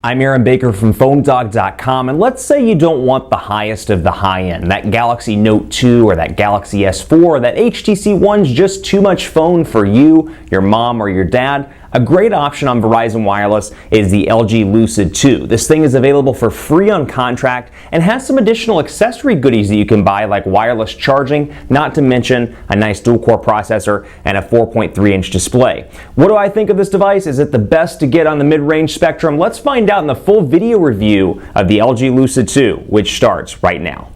I'm Aaron Baker from PhoneDog.com, and let's say you don't want the highest of the high-end, that Galaxy Note 2 or that Galaxy S4 or that HTC One's just too much phone for you, your mom, or your dad. A great option on Verizon Wireless is the LG Lucid 2. This thing is available for free on contract and has some additional accessory goodies that you can buy, like wireless charging, not to mention a nice dual-core processor and a 4.3-inch display. What do I think of this device? Is it the best to get on the mid-range spectrum? Let's find out in the full video review of the LG Lucid 2, which starts right now.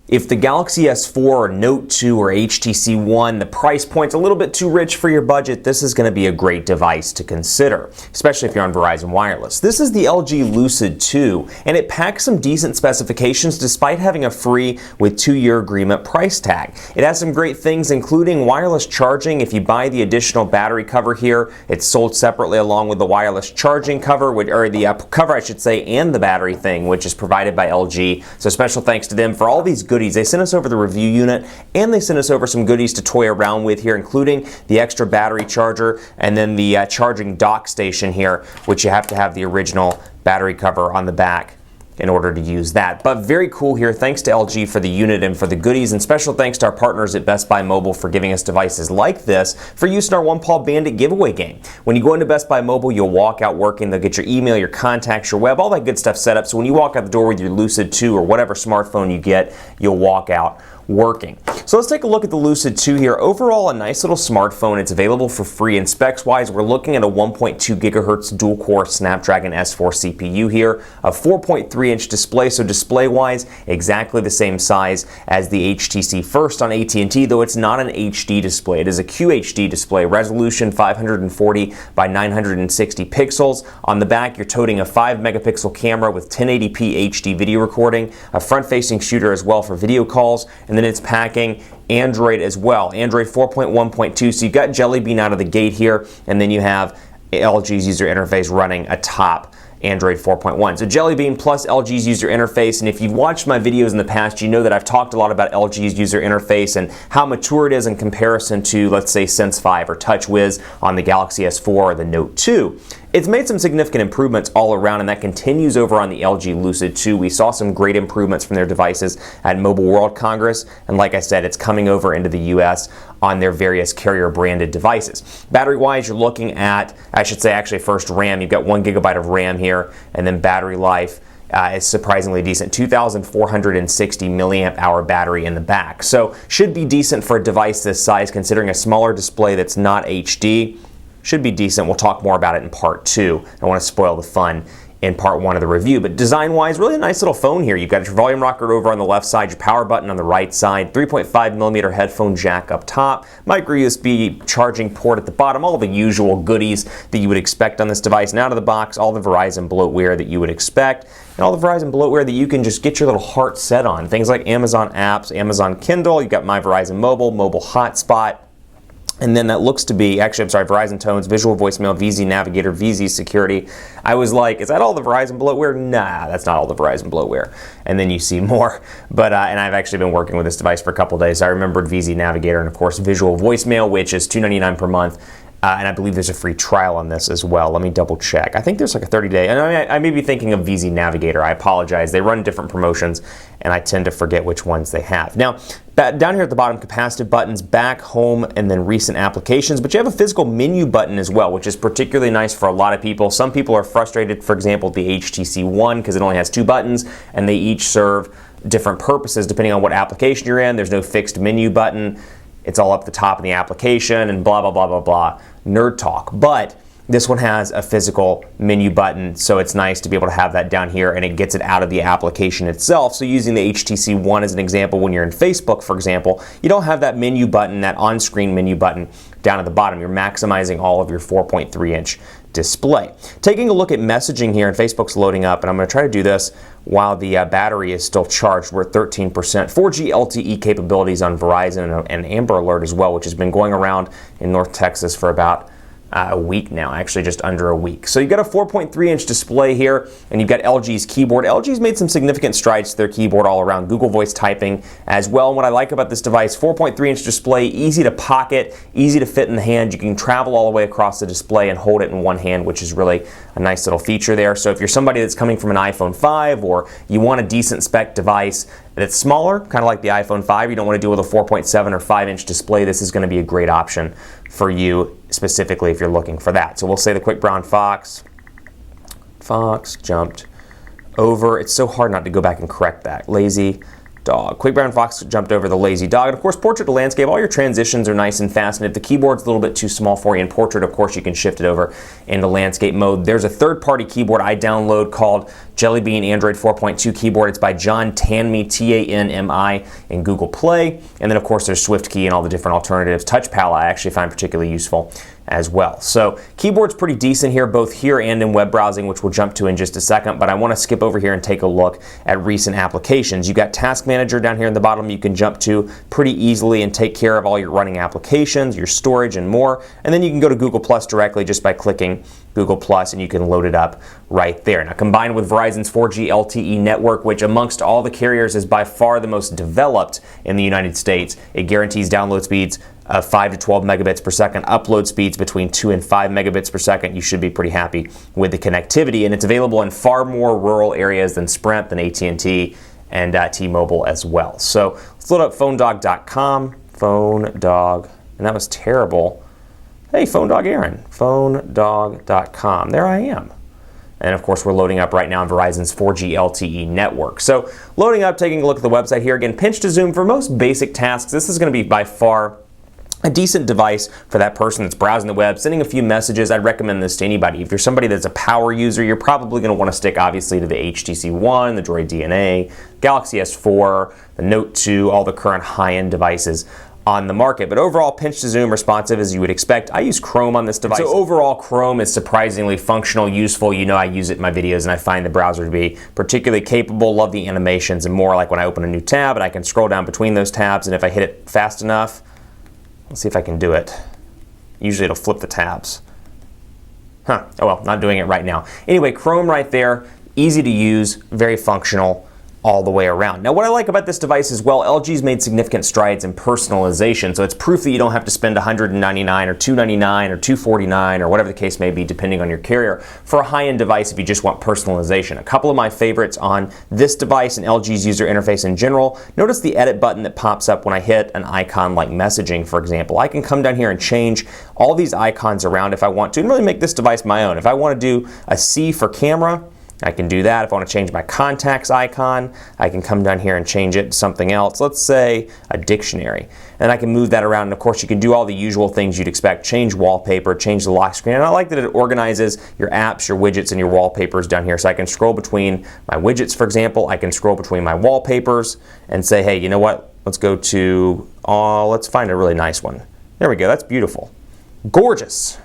If the Galaxy S4 or Note 2 or HTC One, the price point's a little bit too rich for your budget, this is going to be a great device to consider, especially if you're on Verizon Wireless. This is the LG Lucid 2, and it packs some decent specifications despite having a free with 2-year agreement price tag. It has some great things, including wireless charging. If you buy the additional battery cover here, it's sold separately along with the wireless charging cover, or the cover I should say, and the battery thing, which is provided by LG. So special thanks to them for all these goodies. They sent us over the review unit, and they sent us over some goodies to toy around with here, including the extra battery charger and then the charging dock station here, which you have to have the original battery cover on the back in order to use that. But very cool here. Thanks to LG for the unit and for the goodies, and special thanks to our partners at Best Buy Mobile for giving us devices like this for use in our One Paw Bandit giveaway game. When you go into Best Buy Mobile, you'll walk out working. They'll get your email, your contacts, your web, all that good stuff set up. So when you walk out the door with your Lucid 2 or whatever smartphone you get, you'll walk out working. So let's take a look at the Lucid 2 here. Overall, a nice little smartphone. It's available for free, and specs wise, we're looking at a 1.2 gigahertz dual-core Snapdragon S4 CPU here, a 4.3-inch display, so display-wise, exactly the same size as the HTC First on AT&T, though it's not an HD display. It is a QHD display, resolution 540 by 960 pixels. On the back, you're toting a 5-megapixel camera with 1080p HD video recording, a front-facing shooter as well for video calls, and then it's packing Android as well. Android 4.1.2, so you've got Jelly Bean out of the gate here, and then you have LG's user interface running atop Android 4.1. So Jelly Bean plus LG's user interface, and if you've watched my videos in the past, you know that I've talked a lot about LG's user interface and how mature it is in comparison to, let's say, Sense 5 or TouchWiz on the Galaxy S4 or the Note 2. It's made some significant improvements all around, and that continues over on the LG Lucid 2. We saw some great improvements from their devices at Mobile World Congress, and like I said, it's coming over into the US on their various carrier-branded devices. Battery-wise, you're looking at, I should say actually first RAM, you've got 1 gigabyte of RAM here, and then battery life is surprisingly decent, 2,460 milliamp hour battery in the back. So should be decent for a device this size, considering a smaller display that's not HD. Should be decent. We'll talk more about it in part 2. I don't want to spoil the fun in part 1 of the review, but design-wise, really a nice little phone here. You've got your volume rocker over on the left side, your power button on the right side, 3.5mm headphone jack up top, micro USB charging port at the bottom, all the usual goodies that you would expect on this device. And out of the box, all the Verizon bloatware that you would expect, and all the Verizon bloatware that you can just get your little heart set on. Things like Amazon apps, Amazon Kindle, you've got My Verizon Mobile, Mobile Hotspot, and then that looks to be, actually, I'm sorry, Verizon Tones, Visual Voicemail, VZ Navigator, VZ Security. I was like, is that all the Verizon bloatware? Nah, that's not all the Verizon bloatware. And then you see more. But, and I've actually been working with this device for a couple days. So I remembered VZ Navigator and, of course, Visual Voicemail, which is $2.99 per month. And I believe there's a free trial on this as well. Let me double check. I think there's like a 30-day. And I may be thinking of VZ Navigator. I apologize. They run different promotions, and I tend to forget which ones they have. Now, down here at the bottom, capacitive buttons, back, home, and then recent applications. But you have a physical menu button as well, which is particularly nice for a lot of people. Some people are frustrated, for example, with the HTC One, because it only has 2 buttons, and they each serve different purposes depending on what application you're in. There's no fixed menu button. It's all up the top of the application and blah, blah, blah, blah, blah. Nerd talk. But this one has a physical menu button, so it's nice to be able to have that down here, and it gets it out of the application itself. So using the HTC One as an example, when you're in Facebook, for example, you don't have that menu button, that on-screen menu button down at the bottom. You're maximizing all of your 4.3-inch display. Taking a look at messaging here, and Facebook's loading up, and I'm going to try to do this while the battery is still charged. We're at 13%. 4G LTE capabilities on Verizon, and Amber Alert as well, which has been going around in North Texas for about, a week now, actually just under a week. So you've got a 4.3-inch display here, and you've got LG's keyboard. LG's made some significant strides to their keyboard all around, Google Voice typing as well. And what I like about this device, 4.3-inch display, easy to pocket, easy to fit in the hand. You can travel all the way across the display and hold it in one hand, which is really a nice little feature there. So if you're somebody that's coming from an iPhone 5 or you want a decent spec device that's smaller, kind of like the iPhone 5, you don't want to deal with a 4.7 or 5-inch display, this is going to be a great option for you specifically if you're looking for that. So we'll say the quick brown fox jumped over. It's so hard not to go back and correct that. Lazy dog. Quick brown fox jumped over the lazy dog. And of course, portrait to landscape, all your transitions are nice and fast. And if the keyboard's a little bit too small for you in portrait, of course, you can shift it over into landscape mode. There's a third-party keyboard I download called Jelly Bean Android 4.2 keyboard. It's by John Tanmi, T-A-N-M-I, in Google Play. And then, of course, there's SwiftKey and all the different alternatives. Touch Pal I actually find particularly useful as well. So keyboard's pretty decent here, both here and in web browsing, which we'll jump to in just a second, but I want to skip over here and take a look at recent applications. You've got Task Manager down here in the bottom you can jump to pretty easily and take care of all your running applications, your storage, and more. And then you can go to Google Plus directly just by clicking Google Plus, and you can load it up right there. Now, combined with Verizon's 4G LTE network, which amongst all the carriers is by far the most developed in the United States, it guarantees download speeds of 5 to 12 megabits per second, upload speeds between 2 and 5 megabits per second. You should be pretty happy with the connectivity, and it's available in far more rural areas than Sprint, than AT&T, and T-Mobile as well. So let's load up phonedog.com, phonedog, and that was terrible. Hey, PhoneDog Aaron, phonedog.com. There I am. And of course, we're loading up right now on Verizon's 4G LTE network. So loading up, taking a look at the website here. Again, pinch to zoom for most basic tasks. This is going to be by far a decent device for that person that's browsing the web, sending a few messages. I'd recommend this to anybody. If you're somebody that's a power user, you're probably going to want to stick, obviously, to the HTC One, the Droid DNA, Galaxy S4, the Note 2, all the current high-end devices on the market. But overall, pinch to zoom, responsive as you would expect. I use Chrome on this device. So overall, Chrome is surprisingly functional, useful. You know I use it in my videos, and I find the browser to be particularly capable. Love the animations, and more like when I open a new tab, and I can scroll down between those tabs, and if I hit it fast enough, let's see if I can do it. Usually it'll flip the tabs. Oh well, not doing it right now. Anyway, Chrome right there, easy to use, very functional all the way around. Now, what I like about this device as well, LG's made significant strides in personalization, so it's proof that you don't have to spend $199 or $299 or $249 or whatever the case may be, depending on your carrier, for a high-end device if you just want personalization. A couple of my favorites on this device and LG's user interface in general, notice the edit button that pops up when I hit an icon like messaging, for example. I can come down here and change all these icons around if I want to and really make this device my own. If I want to do a C for camera, I can do that. If I want to change my contacts icon, I can come down here and change it to something else. Let's say a dictionary. And I can move that around. And of course, you can do all the usual things you'd expect. Change wallpaper, change the lock screen. And I like that it organizes your apps, your widgets, and your wallpapers down here. So I can scroll between my widgets, for example. I can scroll between my wallpapers and say, hey, you know what? Let's go to, let's find a really nice one. There we go. That's beautiful. Gorgeous.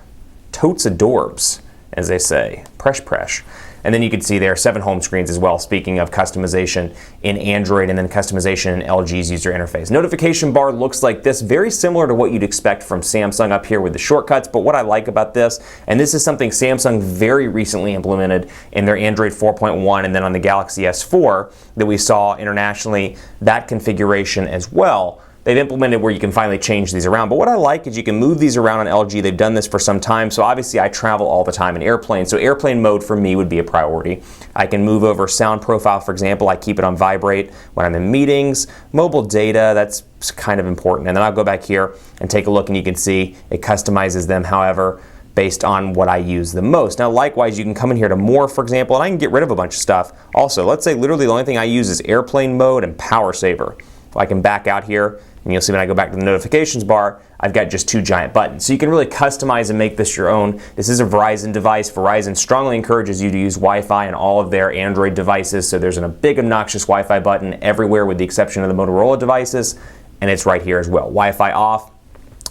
Totes adorbs, as they say. Presh. And then you can see there 7 home screens as well, speaking of customization in Android and then customization in LG's user interface. Notification bar looks like this, very similar to what you'd expect from Samsung up here with the shortcuts, but what I like about this, and this is something Samsung very recently implemented in their Android 4.1 and then on the Galaxy S4 that we saw internationally, that configuration as well. They've implemented where you can finally change these around. But what I like is you can move these around on LG. They've done this for some time. So obviously I travel all the time in airplane. So airplane mode for me would be a priority. I can move over sound profile, for example. I keep it on vibrate when I'm in meetings. Mobile data, that's kind of important. And then I'll go back here and take a look and you can see it customizes them, however, based on what I use the most. Now, likewise, you can come in here to more, for example, and I can get rid of a bunch of stuff. Also, let's say literally the only thing I use is airplane mode and power saver. So I can back out here. And you'll see when I go back to the notifications bar, I've got just 2 giant buttons. So you can really customize and make this your own. This is a Verizon device. Verizon strongly encourages you to use Wi-Fi on all of their Android devices. So there's a big obnoxious Wi-Fi button everywhere with the exception of the Motorola devices. And it's right here as well. Wi-Fi off.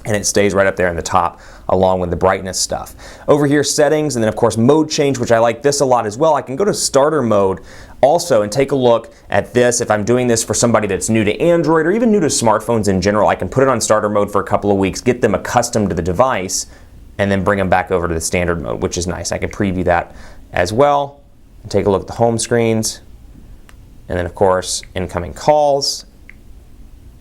And it stays right up there in the top along with the brightness stuff. Over here, settings, and then of course mode change, which I like this a lot as well. I can go to starter mode also and take a look at this. If I'm doing this for somebody that's new to Android or even new to smartphones in general, I can put it on starter mode for a couple of weeks, get them accustomed to the device, and then bring them back over to the standard mode, which is nice. I can preview that as well. Take a look at the home screens, and then of course incoming calls,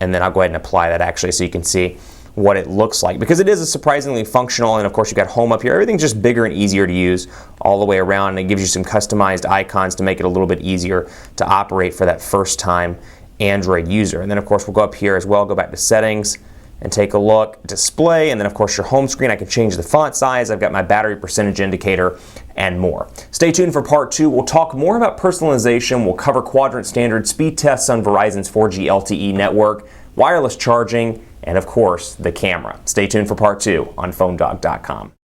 and then I'll go ahead and apply that actually so you can see what it looks like, because it is a surprisingly functional, and of course you've got home up here. Everything's just bigger and easier to use all the way around, and it gives you some customized icons to make it a little bit easier to operate for that first time Android user. And then of course we'll go up here as well, go back to settings and take a look, display, and then of course your home screen. I can change the font size, I've got my battery percentage indicator, and more. Stay tuned for part 2. We'll talk more about personalization, we'll cover quadrant standard speed tests on Verizon's 4G LTE network, wireless charging, and of course the camera. Stay tuned for part 2 on PhoneDog.com.